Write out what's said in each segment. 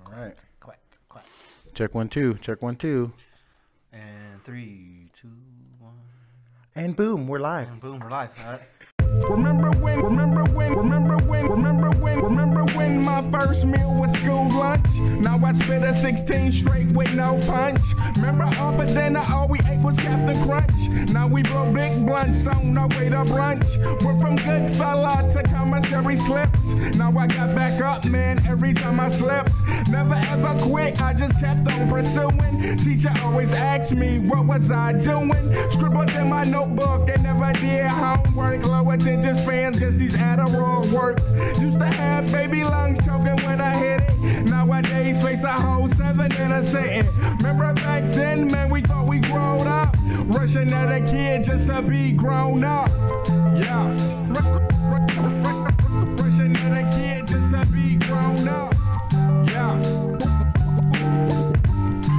All right. Quiet. Check 1 2. Check 1 2. And 3, 2, 1. And boom, we're live. And boom, we're live. All right. Remember when my first meal was school lunch? Now I spit a 16 straight with no punch. Remember all for dinner, all we ate was Captain Crunch. Now we blow big blunts on our way to brunch. Went from good fella to commissary slips. Now I got back up, man, every time I slipped. Never ever quit, I just kept on pursuing. Teacher always asked me, what was I doing? Scribbled in my notebook and never did homework. Low attention spans, guess these Adderall work. Used to have baby lungs choking when I hit it. Nowadays face a whole 7 in a sitting. Remember back then, man, we thought we grown up. Rushing at a kid just to be grown up. Yeah. Rushing at a kid just to be grown up. Yeah.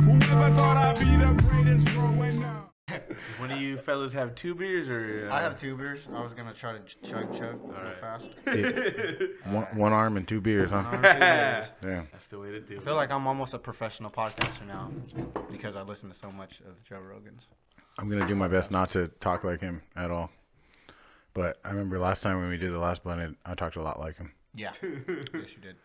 Whoever thought I'd be the greatest growing up? One of you fellas have 2 beers or? I have 2 beers. I was gonna try to chug real fast. One arm and 2 beers, huh? 2 beers. Yeah. That's the way to do it. I feel like I'm almost a professional podcaster now because I listen to so much of Joe Rogan's. I'm going to do my best not to talk like him at all. But I remember last time when we did the last blended, I talked a lot like him. Yeah. Yes, you did.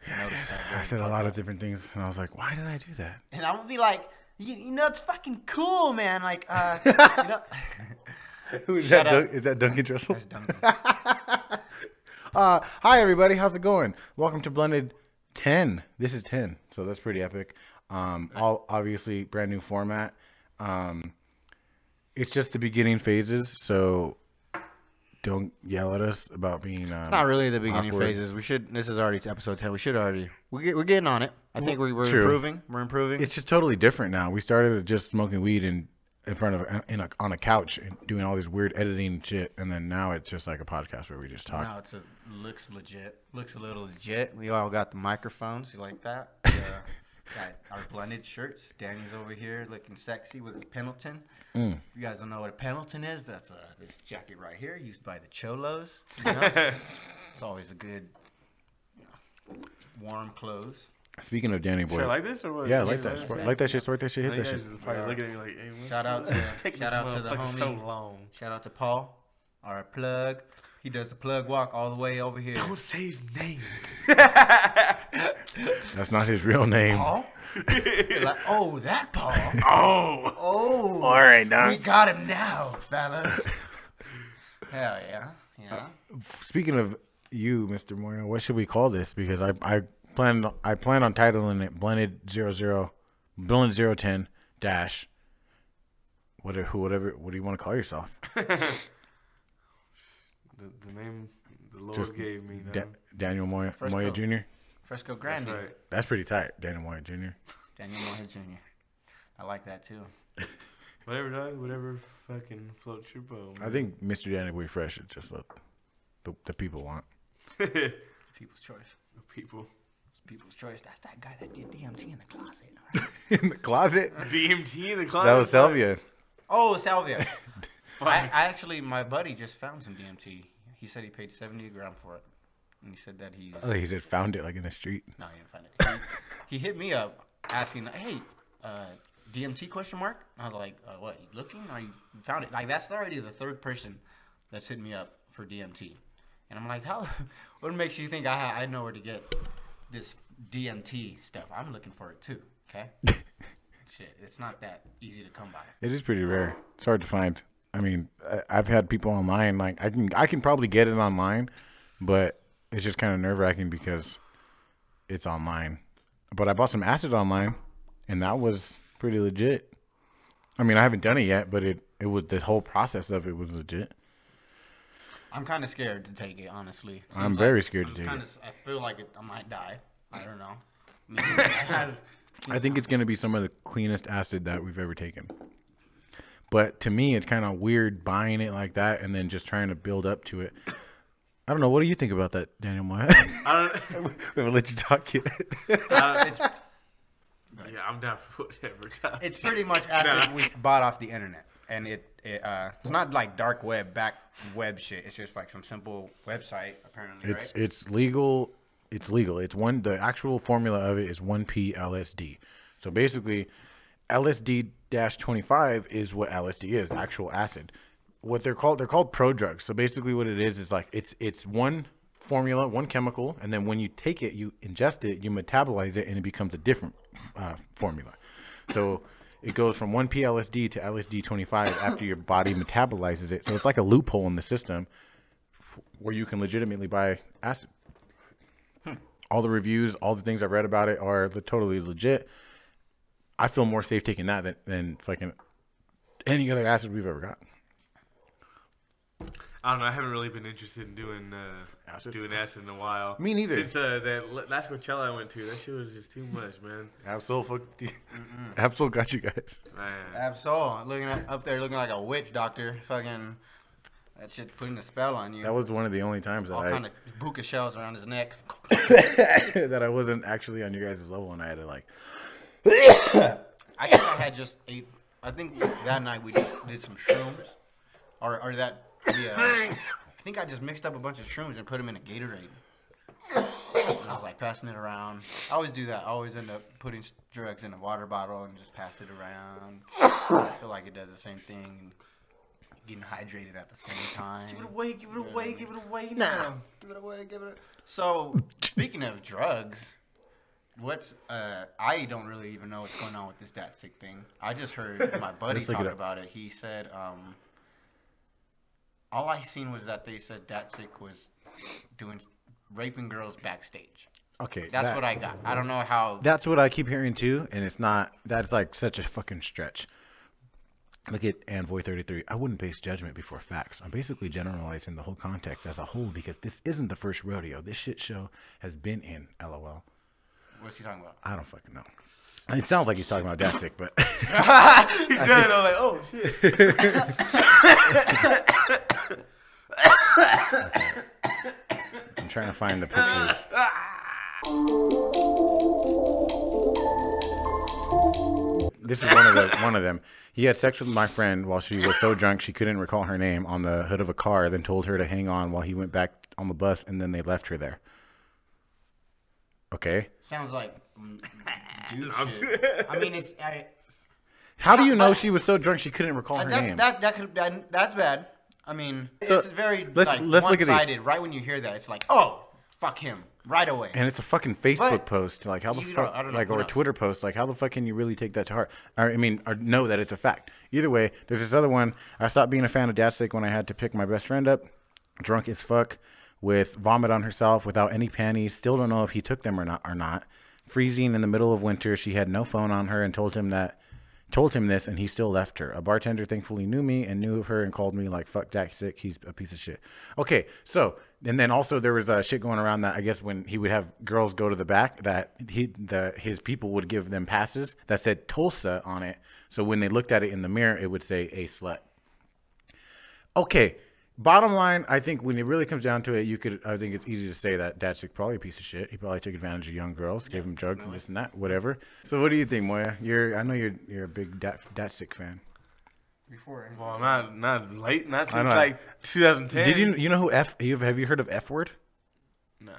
I noticed that. I said a lot of different things, and I was like, why did I do that? And I'm gonna be like, you know, it's fucking cool, man. Like, you know. Who is Shut that? up. Is that Duncan Dressel? That's Duncan. Hi, everybody. How's it going? Welcome to Blended 10. This is 10, so that's pretty epic. All obviously brand new format. It's just the beginning phases, so don't yell at us about being. It's not really the beginning awkward. phases. We should. This is already episode 10. We should already. We're getting on it. I think we're True. improving. We're improving. It's just totally different now. We started just smoking weed in front of on a couch and doing all this weird editing shit, and then now it's just like a podcast where we just talk. Now looks legit. Looks a little legit. We all got the microphones. You like that? Got our blended shirts. Danny's over here looking sexy with his Pendleton. If you guys don't know what a Pendleton is, that's this jacket right here used by the Cholos. You know? It's always a good, warm clothes. Speaking of Danny Boy, Should I like this or what? yeah, I like that. Like that shit. Sport that shit. Hit that You shit. guys is probably looking at me like, hey, what? Shout out to the homie. So long. Shout out to Paul, our plug. He does the plug walk all the way over here. Don't say his name. That's not his real name. Paul? Like, oh, that Paul. Oh. Oh. All right, now. We got him now, fellas. Hell yeah. Yeah. Speaking of you, Mr. Moyo, what should we call this? Because I plan on titling it Blended 010 dash whatever. What do you want to call yourself? The name the Lord Just gave me. Daniel Moya Jr. Fresco Grande. That's right. That's pretty tight. Daniel Moya Jr. Daniel Moya Jr. I like that too. Whatever, dog. Whatever fucking floats your boat. I think Mr. Danny Boy Fresh is just what the people want. People's choice. The people. It's people's choice. That's that guy that did DMT in the closet. Right? In the closet? DMT in the closet. That was Salvia. Oh, Salvia. I actually, my buddy just found some DMT. He said he paid $70 a gram for it. And he said that he's... Oh, he said found it like in the street. No, he didn't find it. He hit me up asking, hey, DMT question mark? I was like, what, you looking? Or you found it? Like, that's already the 3rd person that's hit me up for DMT. And I'm like, what makes you think I know where to get this DMT stuff? I'm looking for it too, okay? Shit, it's not that easy to come by. It is pretty rare. It's hard to find. I mean, I've had people online, like, I can probably get it online, but it's just kind of nerve-wracking because it's online. But I bought some acid online, and that was pretty legit. I mean, I haven't done it yet, but it was, the whole process of it was legit. I'm kind of scared to take it, honestly. I'm very scared to take it. I feel like I might die. I don't know. I think it's going to be some of the cleanest acid that we've ever taken. But to me, it's kind of weird buying it like that and then just trying to build up to it. I don't know. What do you think about that, Daniel Moya? I We haven't let you talk yet. yeah, I'm down for whatever. Dog. It's pretty much acid we bought off the internet. And it's not like dark web, back web shit. It's just like some simple website, apparently, right? It's legal it's legal. It's the actual formula of it is 1p LSD. So basically, LSD-25 is what LSD is, actual acid. What they're called prodrugs. So basically what it is like it's one formula, one chemical, and then when you take it, you ingest it, you metabolize it, and it becomes a different formula. So it goes from 1p LSD to LSD-25 after your body metabolizes it. So it's like a loophole in the system where you can legitimately buy acid. All the reviews, all the things I've read about it are totally legit. I feel more safe taking that than fucking any other acid we've ever got. I don't know. I haven't really been interested in doing acid in a while. Me neither. Since that last Coachella I went to, that shit was just too much, man. Absol got you guys. Man. Absol up there looking like a witch doctor. Fucking that shit putting a spell on you. That was one of the only times that all kind of buka shells around his neck. that I wasn't actually on your guys' level, and I had to like. I think I had just ate. I think that night we just did some shrooms, or that. Yeah, I think I just mixed up a bunch of shrooms and put them in a Gatorade. And I was like passing it around. I always do that. I always end up putting drugs in a water bottle and just pass it around. I feel like it does the same thing. And getting hydrated at the same time. Give it away, give it away, give it away now. Give it away, give it. So speaking of drugs, I don't really even know what's going on with this Datsik thing. I just heard my buddy talk about it. He said, all I seen was that they said Datsik was raping girls backstage. Okay. That's what I got. I don't know how. That's what I keep hearing too, and it's not. That's like such a fucking stretch. Look at Anvoy 33. I wouldn't base judgment before facts. I'm basically generalizing the whole context as a whole because this isn't the first rodeo. This shit show has been in. LOL. What's he talking about? I don't fucking know. It sounds like he's talking about Datsik, but he's done. I'm like, oh shit. I'm trying to find the pictures. This is one of them. He had sex with my friend while she was so drunk she couldn't recall her name on the hood of a car, then told her to hang on while he went back on the bus, and then they left her there. Okay. Sounds like dude shit. I mean, it's. How do you know she was so drunk she couldn't recall her name? That's bad. I mean, so it's very let's look at one-sided. Right when you hear that, it's like, oh, fuck him, right away. And it's a fucking Facebook post. Like, how the fuck, like, or a Twitter post. Like, how the fuck can you really take that to heart? Or know that it's a fact. Either way, there's this other one. I stopped being a fan of Datsik when I had to pick my best friend up, drunk as fuck, with vomit on herself, without any panties. Still don't know if he took them or not. Freezing in the middle of winter. She had no phone on her and told him this, and he still left her. A bartender thankfully knew me and knew of her and called me like, fuck Datsik, he's a piece of shit. Okay, so, and then also there was shit going around that I guess when he would have girls go to the back, that his people would give them passes that said Tulsa on it. So when they looked at it in the mirror, it would say a slut. Okay, bottom line, I think when it really comes down to it, I think it's easy to say that Datsik probably a piece of shit. He probably took advantage of young girls, gave them drugs and this and that, whatever. So what do you think, Moya? I know you're a big Datsik fan. Well, not since like 2010. Did you know who have you heard of F word? Nah.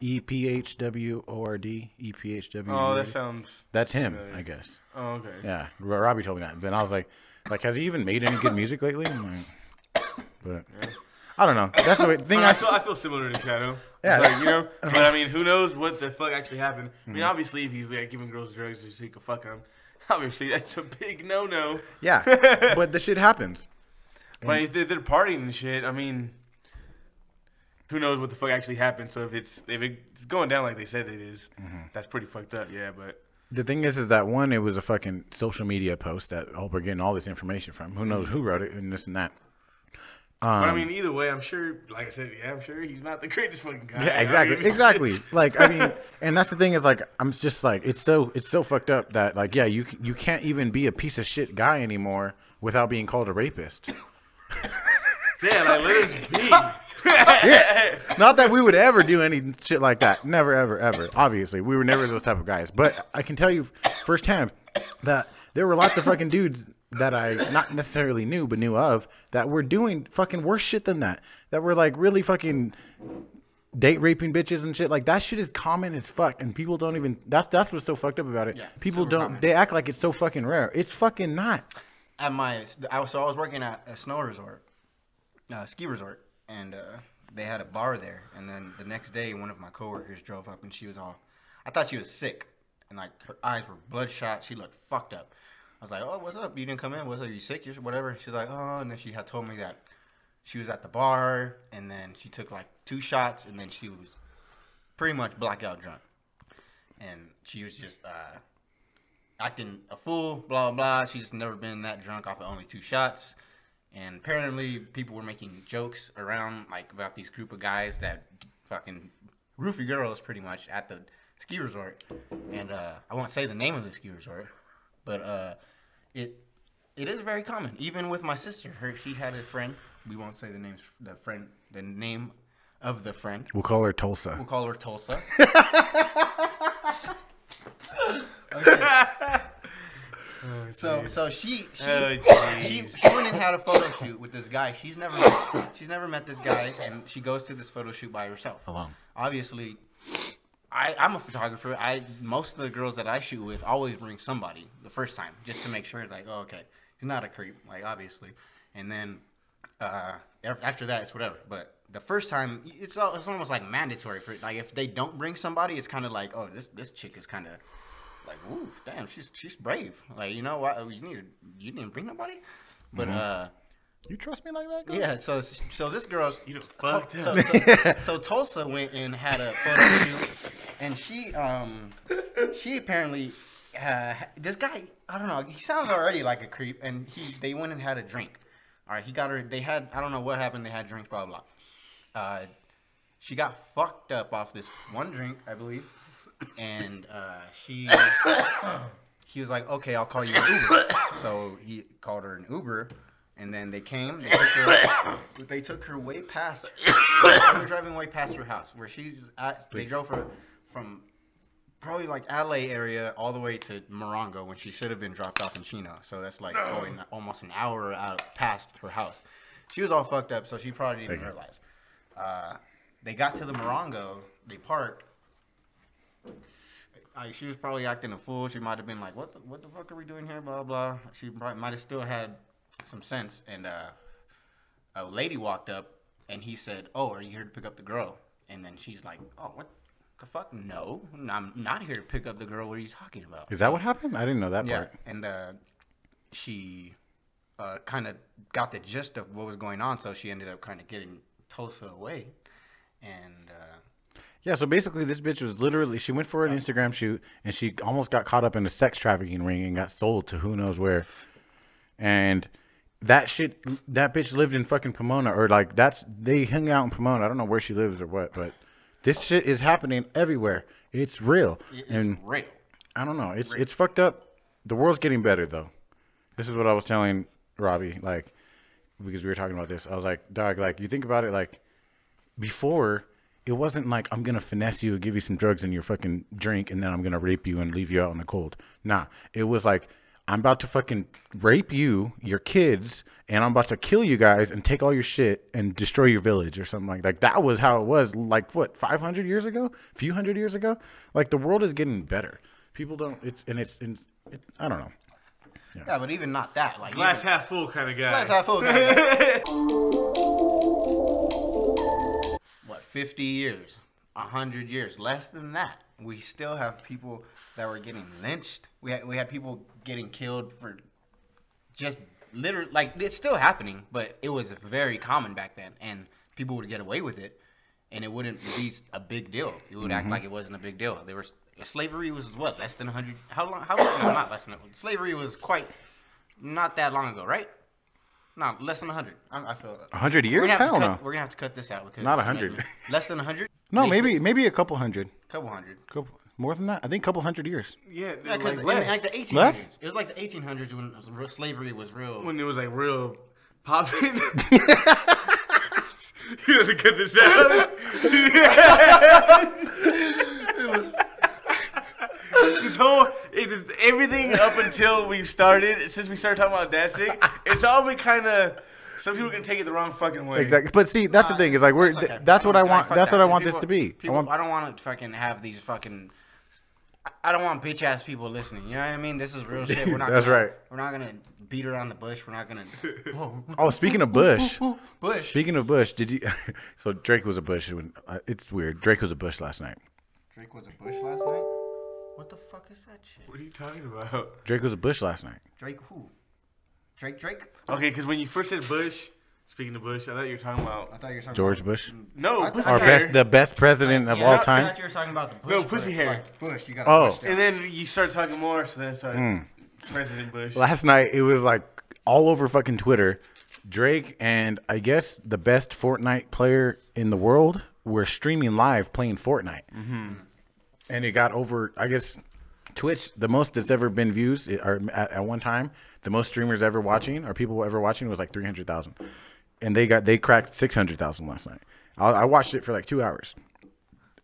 EPHWORD. EPHWORD. Oh, that sounds. That's him, familiar. I guess. Oh, okay. Yeah, Robbie told me that. Then I was like, has he even made any good music lately? I'm like, but yeah. I don't know. That's the thing. I feel similar to Shadow. Yeah, like, but I mean, who knows what the fuck actually happened? I mean, obviously, if he's like giving girls drugs just so he can fuck them, obviously that's a big no-no. Yeah, but the shit happens. But if they're partying and shit, I mean, who knows what the fuck actually happened? So if it's going down like they said it is, that's pretty fucked up. Yeah, but. The thing is that one, it was a fucking social media post that we're getting all this information from. Who knows who wrote it and this and that. But I mean, either way, I'm sure. Like I said, I'm sure he's not the greatest fucking guy. Yeah, exactly. Like, I mean, and that's the thing is like, I'm just like, it's so fucked up that like, yeah, you can't even be a piece of shit guy anymore without being called a rapist. Yeah, like let us be. Yeah. Not that we would ever do any shit like that. Never, ever, ever. Obviously, we were never those type of guys. But I can tell you firsthand that there were lots of fucking dudes that I not necessarily knew, but knew of, that were doing fucking worse shit than that. That were like really fucking date raping bitches and shit. Like that shit is common as fuck, and people don't even. That's what's so fucked up about it. Yeah, People super don't. common. They act like it's so fucking rare. It's fucking not. At I was working at a snow resort, ski resort, and they had a bar there. And then the next day, one of my coworkers drove up, and she was all, I thought she was sick, and like her eyes were bloodshot. She looked fucked up. I was like, "Oh, what's up? You didn't come in? What's up? You sick? You whatever?" She's like, "Oh," and then she had told me that she was at the bar, and then she took like 2 shots, and then she was pretty much blackout drunk, and she was just acting a fool, blah, blah. She's just never been that drunk off of only 2 shots. And apparently people were making jokes around, like, about these group of guys that fucking roofie girls pretty much at the ski resort. And I won't say the name of the ski resort, but it is very common. Even with my sister, she had a friend. We won't say the name of the friend. We'll call her Tulsa. We'll call her Tulsa. Okay. So she went and had a photo shoot with this guy. She's never met this guy, and she goes to this photo shoot by herself. Alone. Obviously, I'm a photographer. Most of the girls that I shoot with always bring somebody the first time, just to make sure, like, oh, okay, he's not a creep, like, obviously. And then after that, it's whatever. But the first time, it's almost like mandatory for, like, if they don't bring somebody, it's kind of like, oh, this chick is kind of like, ooh, damn, she's brave. Like, you know what? You didn't bring nobody, but You trust me like that, girl? yeah. So this girl's fucked up. So Tulsa went and had a photo shoot, and she apparently this guy, I don't know, he sounds already like a creep, and they went and had a drink. All right, he got her. They had, I don't know what happened. They had drinks, blah blah blah. She got fucked up off this one drink, I believe. And he was like, okay, I'll call you an Uber. So he called her an Uber, and then they came. They took her way past. They were driving way past her house, where she's at. They drove her from probably like LA area all the way to Morongo when she should have been dropped off in Chino. So that's like going almost an hour out past her house. She was all fucked up, so she probably didn't realize. They got to the Morongo. They parked. She was probably acting a fool. She might have been like, what the fuck are we doing here? Blah, blah. She might have still had some sense. And a lady walked up, and he said, oh, are you here to pick up the girl? And then she's like, oh, what the fuck? No, I'm not here to pick up the girl. What are you talking about? Is that what happened? I didn't know that part. And she kind of got the gist of what was going on, so she ended up kind of getting Tulsa away. And yeah, so basically this bitch was literally, she went for an Instagram shoot, and she almost got caught up in a sex trafficking ring and got sold to who knows where. And that bitch lived in fucking Pomona, or like they hung out in Pomona. I don't know where she lives or what, but this shit is happening everywhere. It's real. It's real. I don't know. It's fucked up. The world's getting better though. This is what I was telling Robbie, like, because we were talking about this. I was like, dog, like, you think about it, like, before, it wasn't like, I'm going to finesse you, give you some drugs in your fucking drink, and then I'm going to rape you and leave you out in the cold. Nah, it was like, I'm about to fucking rape you, your kids, and I'm about to kill you guys and take all your shit and destroy your village or something like that. Like, that was how it was, like, what, 500 years ago? A few hundred years ago? Like, the world is getting better. People don't, I don't know. Yeah, but even not that. Like, Glass half full kind of guy. Glass half full kind of guy. What, 50 years, 100 years, less than that. We still have people that were getting lynched. We had people getting killed for just literally, like, it's still happening, but it was very common back then, and people would get away with it, and it wouldn't be a big deal. It would act like it wasn't a big deal. Slavery was what, less than 100? How long? No, not less than. Slavery was quite not that long ago, right? No, less than 100. I feel 100 years? Hell no. We're gonna have to cut this out because not 100. Less than 100? No, maybe a couple hundred. Couple hundred. More than that? I think a couple hundred years. Yeah, because like the 1800s. Less? It was like the 1800s when slavery was real. When it was like real popping. You have to cut this out. It was. Everything up until we started, since we started talking about Datsik, it's all been kind of Some people can take it the wrong fucking way. Exactly. But see, that's the thing. Is like okay. that's what I want. Fuck That's that. what I want People- this to be. People, I don't want to fucking have these fucking. I don't want bitch ass people listening. You know what I mean? This is real shit. We're not. That's gonna, right. We're not gonna beat around the bush. We're not gonna. Oh, speaking of Bush. Bush. Speaking of Bush, did you? So Drake was a Bush. It's weird. Drake was a Bush last night. Drake was a bush last night. What the fuck is that shit? What are you talking about? Drake was a Bush last night. Drake who? Drake. Okay, because when you first said Bush, speaking of Bush, I thought you were talking about. I thought you were talking George about, Bush. No, I Pussy thought- Hair. The best president of all I time. thought you were talking about the bush. No, pussy Bush, hair. like Bush. You got a Oh. bush there. And then you started talking more, so then I started President Bush. Last night it was like all over fucking Twitter. Drake and I guess the best Fortnite player in the world were streaming live playing Fortnite. And it got over, I guess, Twitch, the most that's ever been views or at one time, the most streamers ever watching or people ever watching was like 300,000. And they cracked 600,000 last night. I watched it for like 2 hours.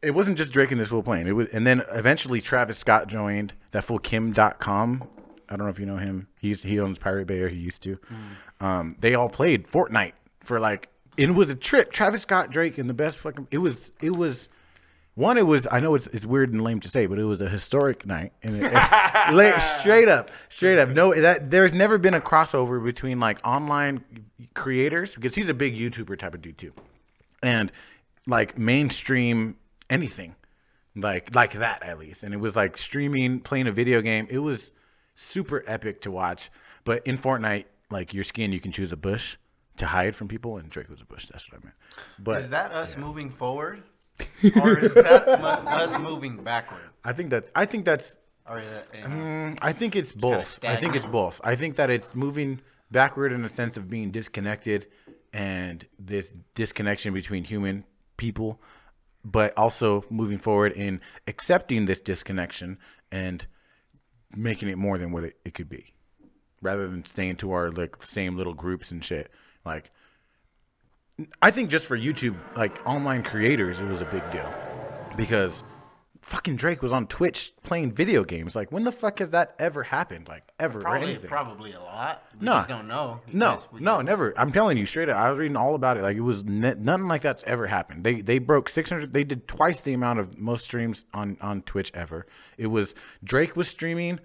It wasn't just Drake and this fool playing. It was, and then eventually Travis Scott joined that fool Kim.com. I don't know if you know him. He owns Pirate Bay, or he used to. They all played Fortnite for like, it was a trip. Travis Scott, Drake, and the best fucking. It was. I know it's weird and lame to say, but it was a historic night. And straight up. No, there's never been a crossover between like online creators, because he's a big YouTuber type of dude too, and like mainstream anything like that at least. And it was like streaming, playing a video game. It was super epic to watch. But in Fortnite, like your skin, you can choose a bush to hide from people, and Drake was a bush. That's what I meant. But is that us moving forward, or is that us moving backward? I think that's Or is it, I think it's both. I think it's both. I think that it's moving backward in the sense of being disconnected and this disconnection between human people, but also moving forward in accepting this disconnection and making it more than what it could be, rather than staying to our like same little groups and shit. Like, I think just for YouTube, like online creators, it was a big deal because fucking Drake was on Twitch playing video games. Like, when the fuck has that ever happened? Like, ever or anything? probably a lot. We No. just don't know. No, because we- never. I'm telling you straight up. I was reading all about it. Like, it was nothing like that's ever happened. They broke 600. They did twice the amount of most streams on Twitch ever. It was Drake was streaming,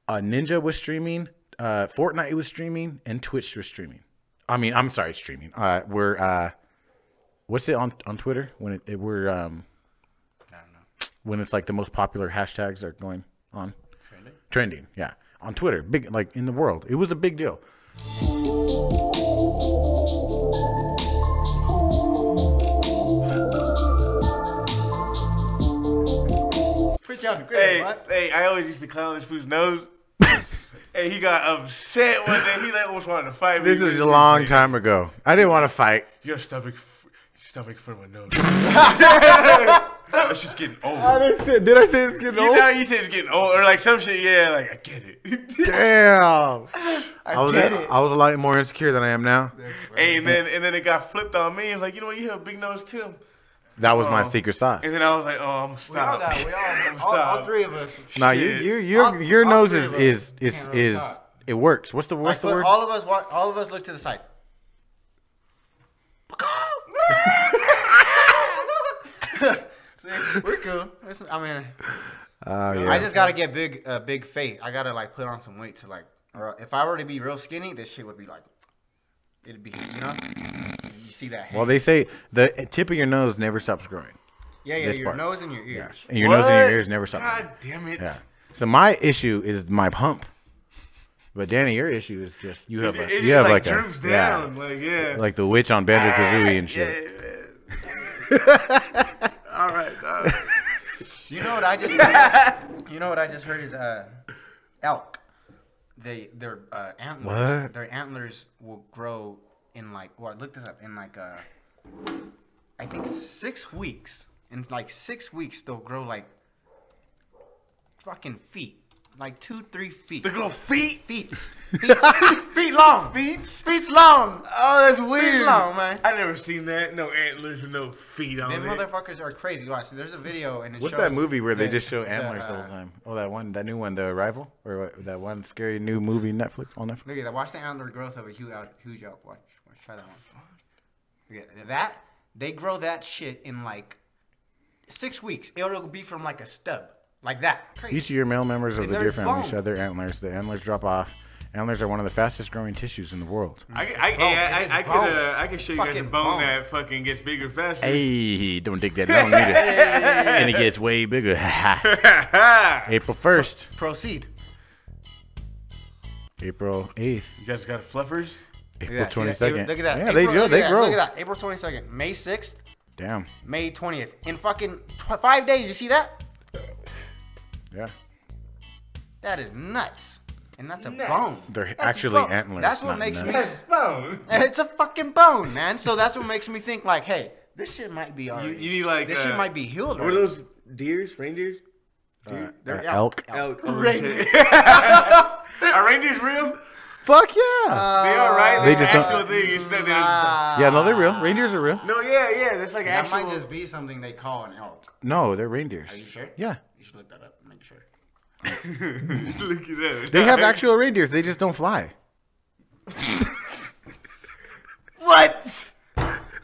Ninja was streaming, Fortnite was streaming, and Twitch was streaming. I mean, I'm sorry, streaming. What's it on Twitter when we're I don't know. when it's like the most popular hashtags are going on? Trending, yeah. On Twitter, big, like in the world. It was a big deal. Preach out the grave, what? Hey, I always used to clown this fool's nose. Hey, he got upset one day. He like almost wanted to fight me. This is a long time ago. I didn't want to fight. Your stomach for my nose. That's just getting old. Did I say it's getting You know, you said it's getting old, or like some shit. Yeah, like I get it. Damn. I get it. I was a lot more insecure than I am now. Hey, and then it got flipped on me. It was like, you know what? You have a big nose too. That was my secret sauce. And then I was like, oh, I'm gonna We all stop. got, all three of us. Nah, Shit. your All nose three of us is can't really talk. it works. What's the Like, word? all of us look to the side. We're cool. I mean, Yeah. I just gotta get big faith. I gotta like put on some weight to like. Or if I were to be real skinny, this shit would be like. It'd be, you know. You see that? Well, they say the tip of your nose never stops growing. yeah, this your part. nose and your Yeah. ears. And your nose and your What? ears never stop God growing. damn it. Yeah. So my issue is my pump. But Danny, your issue is just you have It you have like like droops a down. Like, yeah. like the witch on Banjo Kazooie and shit. Yeah. All right. You know what I just? You know what I just heard is elk. Their antlers. What? Their antlers will grow in like. Well, look this up. In like I think 6 weeks. In like 6 weeks, they'll grow like fucking feet. Like 2-3 feet. They grow feet. Feet long. Feet long. Oh, that's weird. Feet long, man. I never seen that. No antlers with no feet on Them it. motherfuckers are crazy. Watch, there's a video and it What's shows that movie where they the- just show antlers all the time? Oh, that new one, The Arrival, or what, that one scary new movie on Netflix. Look at that. Watch the antler growth of a huge elk. Watch. Try that one. Yeah, that they grow that shit in like 6 weeks. It'll be from like a stub, like that. Crazy. Each of your male members of And the deer there's family bone. shed their antlers. The antlers drop off. Antlers are one of the fastest growing tissues in the world. I could show you guys a Fucking bone bone. that fucking gets bigger faster. Hey, don't dig that down either. And it gets way bigger. April 1st. Proceed. April 8th. You guys got fluffers? April Yeah, see that? 22nd. Look at that. Yeah, April, they do. look at They that. grow. Look at that. April 22nd, May 6th, Damn. May 20th. In fucking 5 days. You see that? Yeah. That is nuts. And that's a bone. They're That's actually bone. antlers. That's what not makes me. nuts. Bone. It's a fucking bone, man. So that's what makes me think like, hey, this shit might be already. You need like this shit might be healed. Were already. those deers? Reindeers? They're Elk. Elk. Reindeer. Are reindeers real? Fuck yeah. They are, right? They That's just an don't- actual thing. You said Yeah, no, they're real. Reindeers are real. No, yeah. That's like That actual. might just be something they call an elk. No, they're reindeers. Are you sure? Yeah. You should look that up and make sure. Look at that. They have actual reindeers. They just don't fly. What?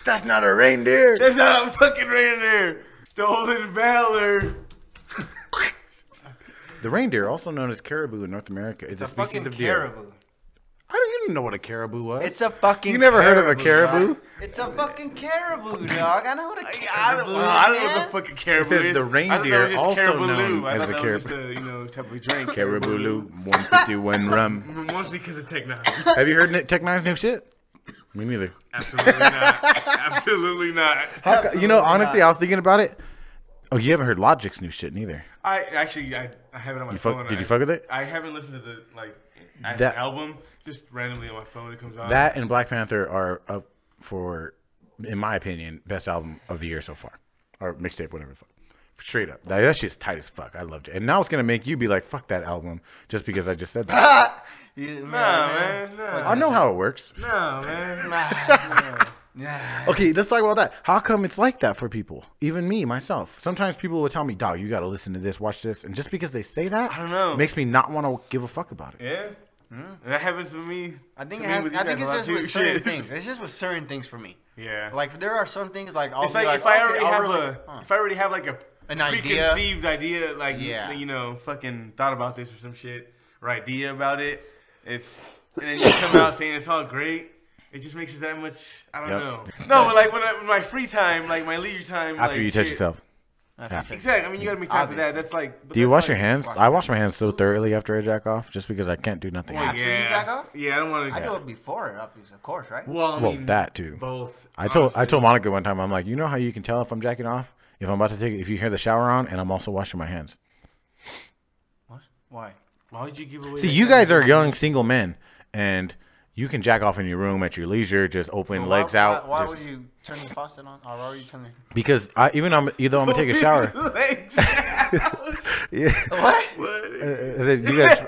That's not a reindeer. That's not a fucking reindeer. Stolen valor. The reindeer, also known as caribou in North America, is a It's a species fucking of deer. caribou. I don't even know what a caribou was. It's a fucking. You never heard of a caribou? dog. It's a fucking caribou, dog. I know what a I caribou don't, is. I don't know what man. the fucking caribou It says is. the I thought that reindeer, was just also caribou known lube. I as thought the that was just caribou. a type of drink. Caribou Lou, 151 rum. Mostly because of technology. Have you heard Tech Nine's new shit? Me neither. Absolutely not. Absolutely not. Honestly, I was thinking about it. Oh, you haven't heard Logic's new shit neither. I have it on my phone. Did you fuck with it? I haven't listened to the as That- an album. Just randomly on my phone it comes on. That and Black Panther are up for, in my opinion, best album of the year so far. Or mixtape, whatever the fuck. Straight up. That shit's tight as fuck. I loved it. And now it's going to make you be like, fuck that album, just because I just said that. Yeah, man, no. I know how it works. No, man. Okay, let's talk about that. How come it's like that for people? Even me, myself. Sometimes people will tell me, dog, you got to listen to this, watch this. And just because they say that, I don't know. makes me not want to give a fuck about it. Yeah. That happens to me. I think to it me has. with you I think guys it's a lot just too. with certain Shit. things. It's just with certain things for me. Yeah. Like there are some things like I'll It's be like, like if I okay, already I'll have really- if I already have like a An idea. preconceived idea, like Yeah. you know, fucking thought about this or some shit, or idea about it, and then you come out saying it's all great. It just makes it that much. I don't Yep. know. No, but like when my free time, like my leisure time, After like, you touch shit- yourself. Exactly. I mean, you gotta make time for that. That's like. but Do you that's wash like- your hands? I wash my hands so thoroughly after I jack off, just because I can't do nothing. Well, After you jack off? Yeah, I don't want I to. do it before, obviously, of course, right? Well, I Well, mean, that too. Both. I told Monica one time, I'm like, you know how you can tell if I'm jacking off? If I'm about to if you hear the shower on and I'm also washing my hands. What? Why? Why would you give away? See, that you kind guys of are young single men, and you can jack off in your room at your leisure, just open legs out. Why just- would you turn the faucet on? Or why would you turn the... Because either I'm gonna take a shower. Legs. Yeah. What?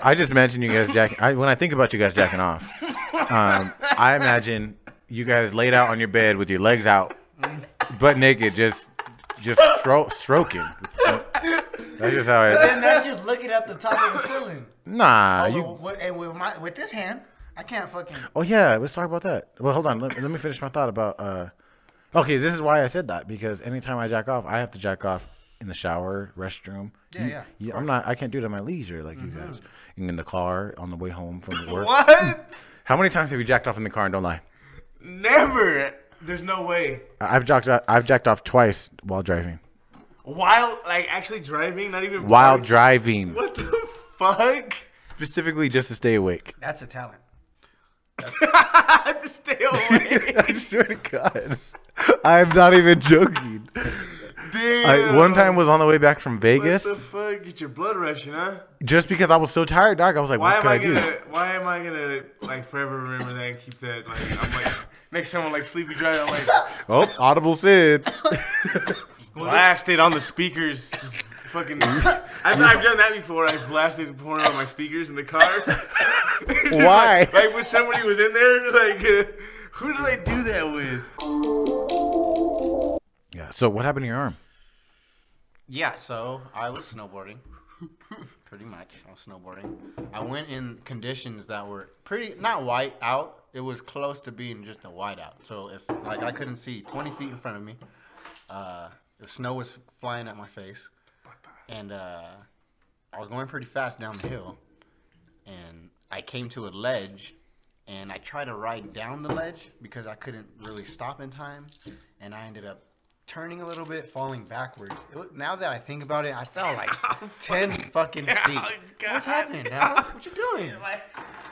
I just imagine you guys jacking. When I think about you guys jacking off, I imagine you guys laid out on your bed with your legs out, butt naked, just stroking. That's just how Then that's just looking at the top of the ceiling. Nah, And with this hand, I can't fucking... Oh yeah, let's talk about that. Well, hold on. Let me finish my thought about. Okay, this is why I said that, because anytime I jack off, I have to jack off in the shower, restroom. Yeah. I can't do it at my leisure like you guys. In the car on the way home from work. What? How many times have you jacked off in the car? And don't lie. Never. There's no way. I've jacked off twice while driving. While like actually driving, not even While parked? driving, What the fuck? specifically just to stay awake. That's a talent. I have to stay away. I swear to God, I'm not even joking. Damn. One time was on the way back from What Vegas, the fuck? Get your blood rushing, huh? just because I was so tired, dog. I was like, Why what am could I I do? gonna? Why am I gonna like forever remember that and keep that? Like I'm like next time I'm like sleepy driving, I'm like Oh, Audible Sid. blasted on the speakers. Just fucking. I've done that before. I blasted porn on my speakers in the car. Just Why? Like when somebody was in there, like who did I do that with? Yeah. So what happened to your arm? Yeah, so I was snowboarding. Pretty much. I was snowboarding. I went in conditions that were not white out. It was close to being just a white out. So if like I couldn't see 20 feet in front of me, the snow was flying at my face, and I was going pretty fast down the hill, and I came to a ledge, and I tried to ride down the ledge because I couldn't really stop in time, and I ended up turning a little bit, falling backwards. Now that I think about it, I fell like 10 fucking feet. What's happening now? What you doing?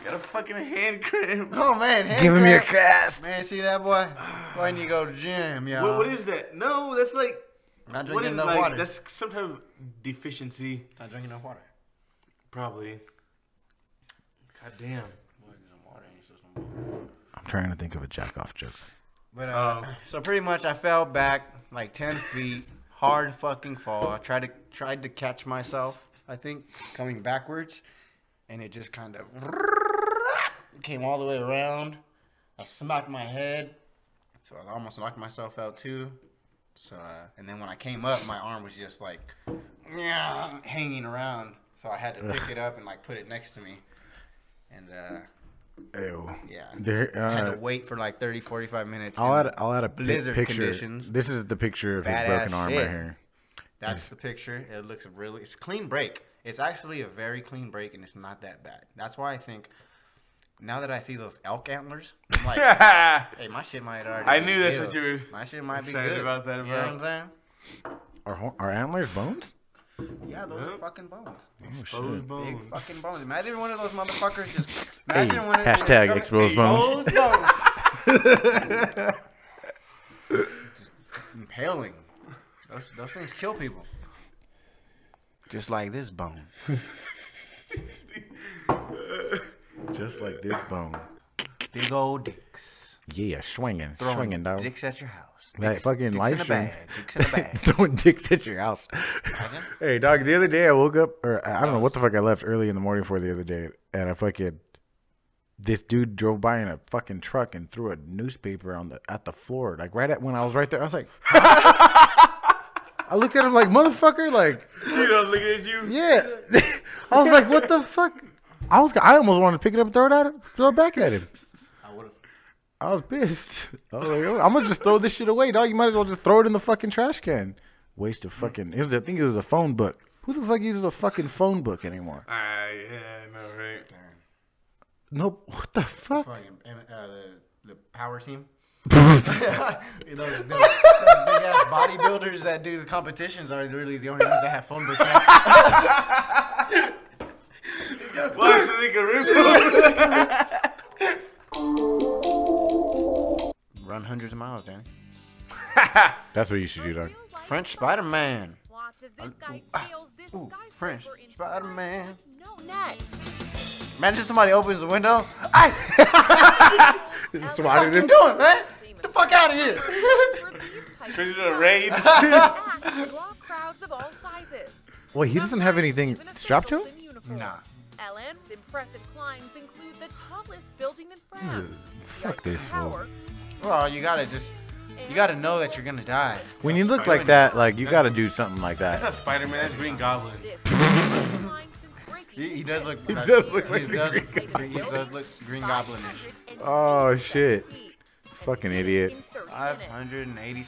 Got a fucking hand cramp. Oh man, Give him your cast. Man, see that boy? Why didn't you go to the gym, y'all? What is that? No, that's like. Not What drinking is enough water. That's some type of deficiency. Not drinking enough water. Probably. God damn. I'm trying to think of a jack off joke. But so pretty much I fell back like 10 feet, hard fucking fall. I tried to catch myself, I think, coming backwards, and it just kind of came all the way around. I smacked my head, so I almost knocked myself out too. So and then when I came up, my arm was just like hanging around, so I had to pick it up and like put it next to me, and Ew. yeah, I had to wait for like 30-45 minutes. I'll add a blizzard picture. conditions. This is the picture of his Badass broken arm shit. right here. That's the picture. It looks it's a clean break. It's actually a very clean break, and it's not that bad. That's wwhy I think now that I see those elk antlers, I'm like, hey, my shit might already. I be knew that's healed. what you were My shit might be excited good. about that, You bro. know what I'm saying? Are antlers bones? Yeah, those are Yep. fucking bones. Exposed Big bones. fucking bones. Imagine one of those motherfuckers just. Hey, Imagine one of hashtag exposed bones. Just impaling. Those things kill people. Just like this bone. Just like this bone. Big old dicks. Yeah, swinging, Throwing dog. dicks at your house. That Dicks- fucking dicks live in a stream. bag. Dicks in a bag. Throwing dicks at your house. Imagine. Hey, dog, the other day I woke up, or I don't know what the fuck I left early in the morning for the other day, and this dude drove by in a fucking truck and threw a newspaper at the floor, like when I was right there. I was like, I looked at him like, motherfucker, like, You know, looking at you. yeah. I was like, what the fuck? I almost wanted to pick it up and throw it back at him. I would have. I was pissed. I was like, I'm gonna just throw this shit away, dog. You might as well just throw it in the fucking trash can. Waste of fucking. I think it was a phone book. Who the fuck uses a fucking phone book anymore? Yeah, I know, right? Nope. What the fuck? Fucking the power team. those big ass bodybuilders that do the competitions are really the only ones that have phone books now. Why should they Run hundreds of miles, Danny. That's what you should do, dog. French Spider-Man. Watch as this guy sails this French skyscraper into Spider-Man. no net. Imagine somebody opens the window. Swatted What you him. doing, man? Get the fuck out of here. Turn into a raid. Draw crowds of all sizes. Wait, he doesn't have anything Even strapped to him? officials in uniform. Nah. LM's impressive climbs include the tallest building in France. Fuck the this Eiffel fool. Tower, Well, you gotta know that you're gonna die. When you look like that, like you gotta do something like That's that. not Spider-Man. That's Green Goblin. this is the highest climb since breaking He does look. He does look like he the does, Green he does look Green Goblin-ish. 580 Oh shit! feet. Fucking idiot. In 30 minutes.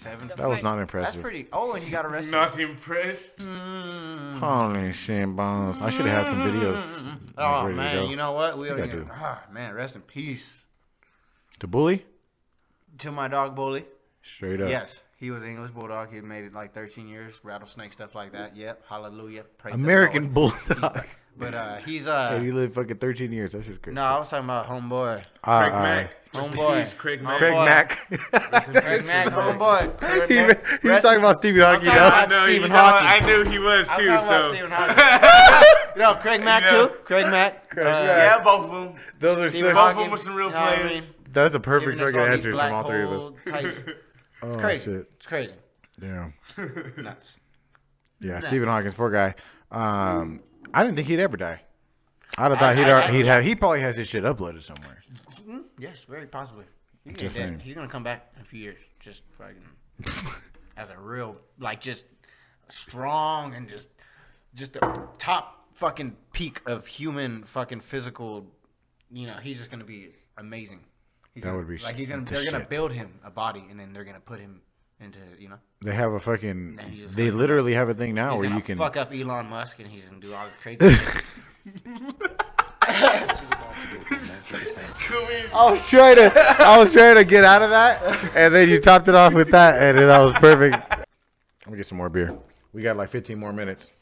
587. That was not That's impressive. pretty. Oh, and he got arrested. Not impressed. Holy shit, bones! I should have had some videos. Oh ready to man, go. you know what? We I don't think I even. do. Ah man, rest in peace To bully? to my dog Bully. Straight up. Yes, he was an English bulldog. He had made it like 13 years. Rattlesnake stuff like that. Yep. Hallelujah. Praise the American Lord. bulldog. But he's Hey, he lived fucking 13 years. That's just crazy. No, I was talking about homeboy. Craig Mack. Homeboy. Jeez, Craig Mack. Craig Homeboy. Mack. Craig Mack, homeboy. he was talking about Stephen Hawking. talking dog. about- I know, Stephen you know what? Hawking. I knew he was I'm too. talking about So Stephen Hawking. No, Craig Mack You know. too. Craig Mack. yeah, both of them. Those are Stephen such. Both of Hawking, them were some real you know what I players. mean? That's a perfect Giving us target all these answers black from all three of us. hole type- Oh It's crazy. shit! It's crazy. Yeah, Nuts. yeah. Nuts. Stephen Hawking's poor guy. I didn't think he'd ever die. I'd have thought I- he'd have. He probably has his shit uploaded somewhere. Yes, very possibly. He Just ain't saying. dead. He's gonna come back in a few years, just fucking as a real, like, just strong and just just the top fucking peak of human fucking physical. You know, he's just gonna be amazing. That would be like the they're gonna shit. build him a body, and then they're gonna put him into, you know. They have a fucking. And he's just They gonna- literally have a thing now He's where gonna you can. fuck up Elon Musk, and he's gonna do all this crazy shit. I was trying to get out of that, and then you topped it off with that, and that was perfect. Let me get some more beer. We got like 15 more minutes.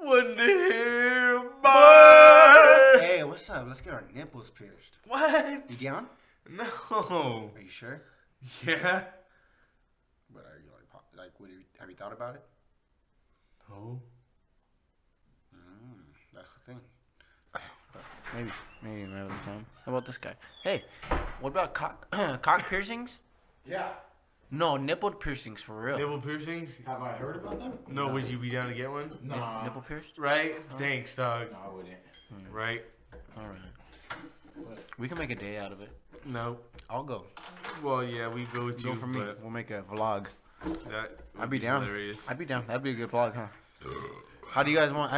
Wonder here, boy. Hey, what's up? Let's get our nipples pierced. What? You down? No. Are you sure? Yeah. But are you like what have you thought about it? No. That's the thing. Maybe another time. How about this guy? Hey, what about cock piercings? Yeah. No, nipple piercings for real. Nipple piercings? Have I heard about them? No, would you be down to get one? No. Nipple pierced? Right? Thanks, dog. No, I wouldn't. Right? All right. We can make a day out of it. No. I'll go. Well, yeah, we go with Go you. for me. but We'll make a vlog. That would I'd be down. hilarious. I'd be down. That'd be a good vlog, huh? How do you guys want?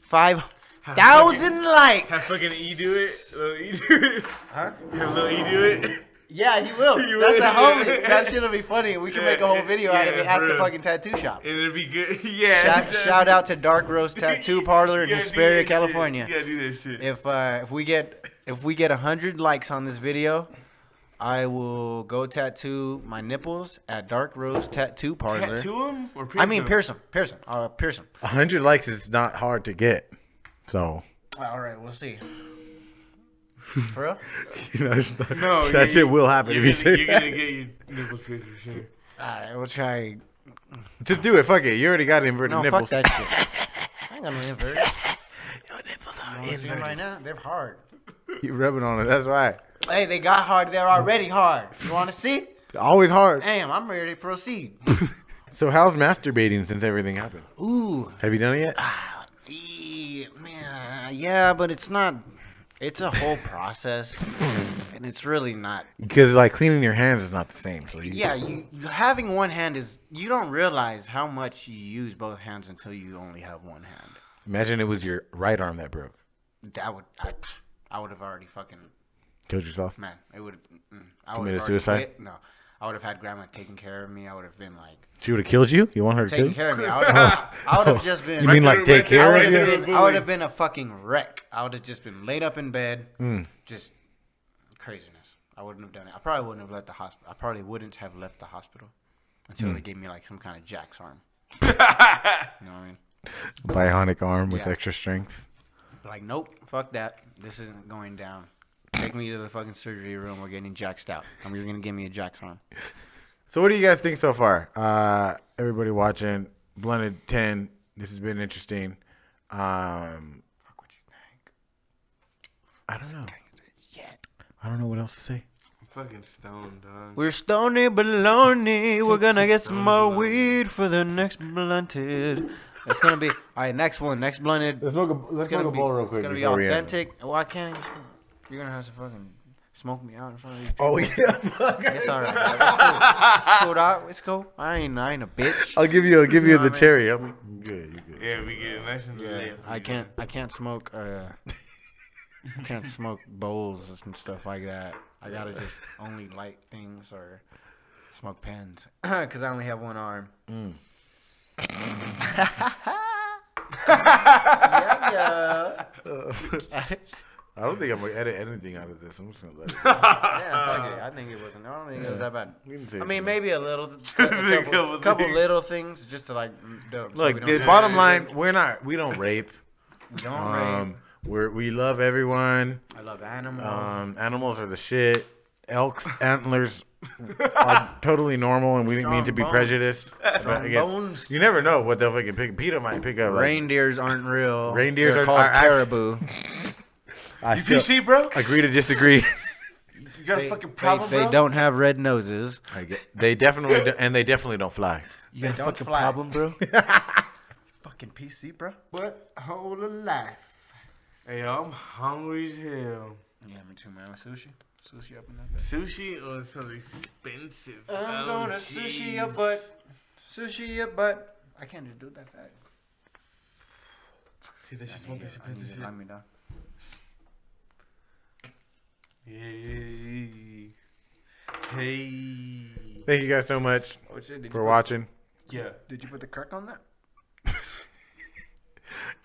5,000 likes. Have fucking E do it. Little E do it. Huh? Have little E do it. Yeah, he will. He That's will. a homie. That shit'll be funny. We can make a whole video out of it Yeah, at for the real. fucking tattoo shop. And it'd be good. Yeah. Shout out to Dark Rose Tattoo Parlor in You gotta do Hesperia, that shit. California. You gotta do this shit. If we get 100 likes on this video, I will go tattoo my nipples at Dark Rose Tattoo Parlor. Tattoo him or pierce I mean, him? pierce them. Pierce them. 100 likes is not hard to get. So, All right, we'll see. For real? you know, it's not, No, that shit will happen if you say You're that. gonna get your nipples pierced for sure. All right, we'll try. Just do it. Fuck it. You already got inverted No, nipples. fuck that shit. I ain't got no inverted. Your nipples are You wanna see them right now? They're hard. You rubbing on it. That's right. Hey, they got hard. They're already hard. You want to see? Always hard. Damn, I'm ready to proceed. So how's masturbating since everything happened? Ooh. Have you done it yet? Man, yeah, but it's not. It's a whole process, and it's really not. Because like cleaning your hands is not the same. So Yeah, you having one hand is. You don't realize how much you use both hands until you only have one hand. Imagine it was your right arm that broke. That would. I would have already fucking. Killed yourself. Man, it would. I would Committed have already suicide? quit. No, I would have had grandma taking care of me. I would have been like She would have killed you. You want her to kill taking you? care of me. I would have just been. You mean like take care of you? I would have been a fucking wreck. I would have just been laid up in bed, just craziness. I wouldn't have done it. I probably wouldn't have left the hospital. I probably wouldn't have left the hospital until they gave me like some kind of Jack's arm. You know what I mean? Bionic arm with Yeah. extra strength. Like, nope, fuck that. This isn't going down. Take me to the fucking surgery room. We're getting jacked out. You're gonna give me a Jack's arm. So what do you guys think so far? Everybody watching, Blended 10. This has been interesting. Fuck what you think. I don't know. Yeah. I don't know what else to say. I'm fucking stoned, dog. We're stony baloney. We're gonna get some more weed for the next blunted. It's gonna be all right. Next one, next blunted. Let's smoke a It's gonna be, real quick. It's gonna be before we end. authentic. Why can't you're gonna have to fucking smoke me out in front of these people? Oh yeah. It's all right. Bro. It's cool, dog. It's cool. I ain't a bitch. I'll give you know the what I mean? cherry. I'm good. You good. Yeah, we get it nice and Yeah, lit. I can't smoke. Can't smoke bowls and stuff like that. I gotta just only light things or smoke pens because I only have one arm. Yeah. I don't think I'm gonna edit anything out of this. I'm just gonna let it. Yeah, fuck it. I think it wasn't. I don't think it was that bad. We can say I it. mean, maybe a little, Couple couple things. little things, just to like. So Look, we don't the say bottom shit. line, we don't rape. Don't rape. We love everyone. I love animals. Animals are the shit. Elk's antlers are totally normal, and we didn't mean to be Strong bones. prejudiced. But Strong I guess bones. you never know what they'll fucking pick. PETA might pick up. Like, Reindeers aren't real. Reindeers They're are- called are act- caribou. I You still PC, bro? agree to disagree. You got a fucking problem, they bro? don't have red noses. They definitely do, and they definitely don't fly. You got a fucking fly. problem, bro? Fucking PC, bro. What whole of life? Hey, yo, I'm hungry as hell. Yeah, me too, man. Sushi up in that. Sushi or something expensive? I'm Oh, gonna jeez. sushi your butt. Sushi your butt. I can't just do it that fast. Hit this shit, smoke this shit, piss this shit. Line me down. Hey. Hey. Thank you guys so much Oh, shit, for watching. Yeah. Did you put the crack on that?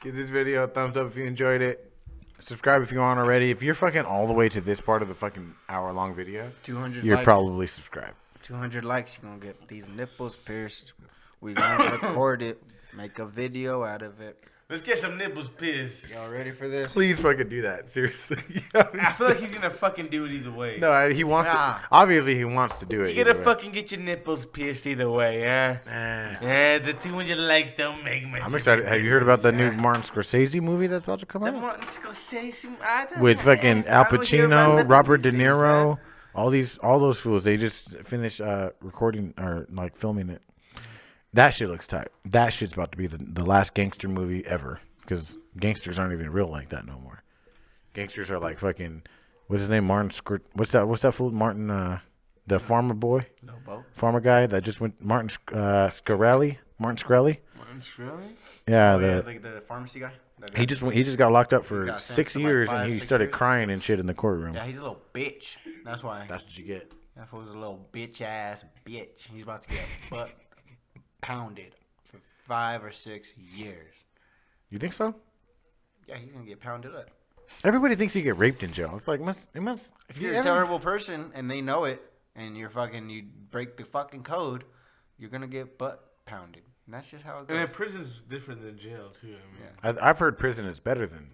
Give this video a thumbs up if you enjoyed it. Subscribe if you aren't already. If you're fucking all the way to this part of the fucking hour-long video, 200 you're likes. probably subscribed. 200 likes, you're gonna get these nipples pierced. We're gonna record it, make a video out of it. Let's get some nipples pissed. Y'all ready for this? Please fucking do that. Seriously. I feel like he's gonna fucking do it either way. No, he wants Nah. to. Obviously, he wants to do it. You gotta either way. fucking get your nipples pierced either way, huh? Yeah, the 200 likes don't make much. I'm excited. Have you heard about the new Martin Scorsese movie that's about to come The out? Martin Scorsese, I don't With know, fucking man. Al I don't hear about Pacino, nothing Robert De these days, Niro, huh? all those fools. They just finished recording or like filming it. That shit looks tight. That shit's about to be the last gangster movie ever. Because gangsters aren't even real like that no more. Gangsters are like fucking, what's his name? Martin what's that fool? Martin, the farmer boy? Lobo. Farmer guy that just went, Martin Scarelli? Martin Shkreli? Yeah, Oh, like the pharmacy guy? That guy? he just got locked up He for got 6 sentenced to, like, years 5, and he 6 started years? crying and shit in the courtroom. Yeah, he's a little bitch. That's why. That's what you get. That fool's a little bitch ass bitch. He's about to get butt pounded for 5 or 6 years. You think so? Yeah, he's gonna get pounded up. Everybody thinks you get raped in jail. It's like, it must. If you're a terrible person and they know it, and you break the fucking code, you're gonna get butt pounded. And that's just how it And goes. then prison's different than jail, too. I mean. I've heard prison is better than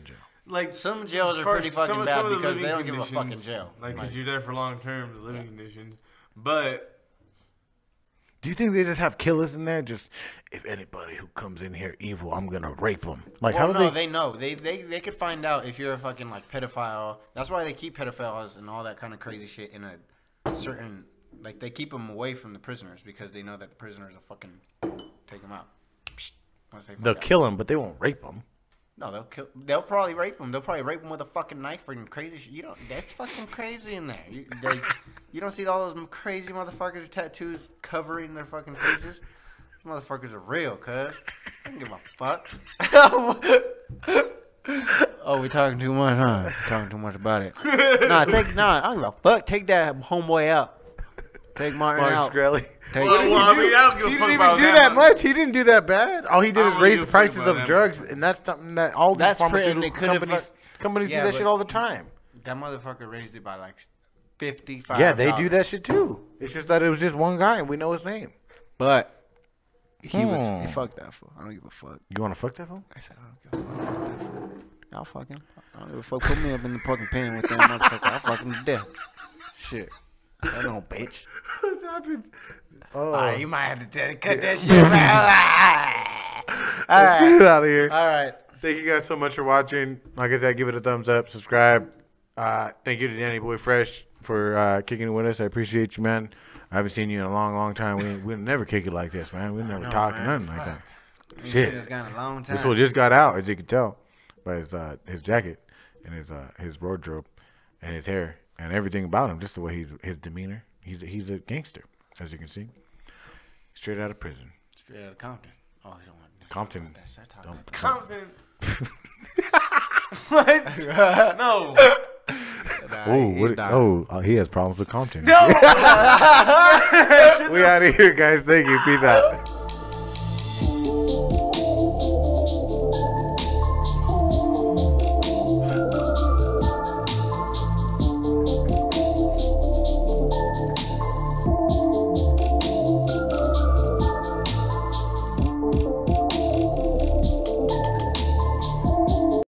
jail. Like Some jails are first, pretty fucking some bad of the because they living don't give a fucking conditions, jail. Like, Like- because you're there for long term, the living conditions. But Do you think they just have killers in there? Just, if anybody who comes in here evil, I'm gonna rape them. Like, Well, how do no, they? they know. They could find out if you're a fucking like pedophile. That's why they keep pedophiles and all that kind of crazy shit in a certain like they keep them away from the prisoners because they know that the prisoners will fucking take them out. Psh, once they find They'll out. kill them, but they won't rape them. No, they'll kill. They'll probably rape them. They'll probably rape them with a fucking knife and crazy shit. You don't. That's fucking crazy in there. You don't see all those crazy motherfuckers with tattoos covering their fucking faces. These motherfuckers are real, cuz. I don't give a fuck. Oh, we talking too much, huh? Talking too much about it. I don't give a fuck. Take that homeboy out. Take Martin out. Shkreli. Take Well, I mean, I don't give a He fuck didn't even about do that that much. He didn't do that bad. All he did I is don't raise give the a fuck prices about of that drugs, and that's something that all these That's pretty- pharmaceutical they could've companies do Yeah, that shit but- all the time. That motherfucker raised it by like 55. Yeah, they do that shit too. It's just that it was just one guy, and we know his name. But he fucked that fool. I don't give a fuck. You want to fuck that fool? I said I don't give a fuck. Fuck that fool. I'll fuck him. I don't give a fuck. Put me up in the fucking pen with that motherfucker. I'll fuck him to death. Shit. That don't bitch. What happened? Oh, Alright, you might have to cut that shit out. let's get out of here. Alright. Thank you guys so much for watching. Like I said, give it a thumbs up, subscribe. Thank you to Danny Boy Fresh for kicking it with us. I appreciate you, man. I haven't seen you in a long, long time. We never kick it like this, man. We never talk or nothing like that. Shit. This guy in a long time. This one just got out, as you can tell, by his jacket and his wardrobe and his hair and everything about him. Just the way his demeanor. He's a gangster, as you can see. Straight out of prison. Straight out of Compton. Oh, he don't want Compton. that. Compton. What? No. He has problems with Compton. No. We out of here, guys. Thank you. Peace out.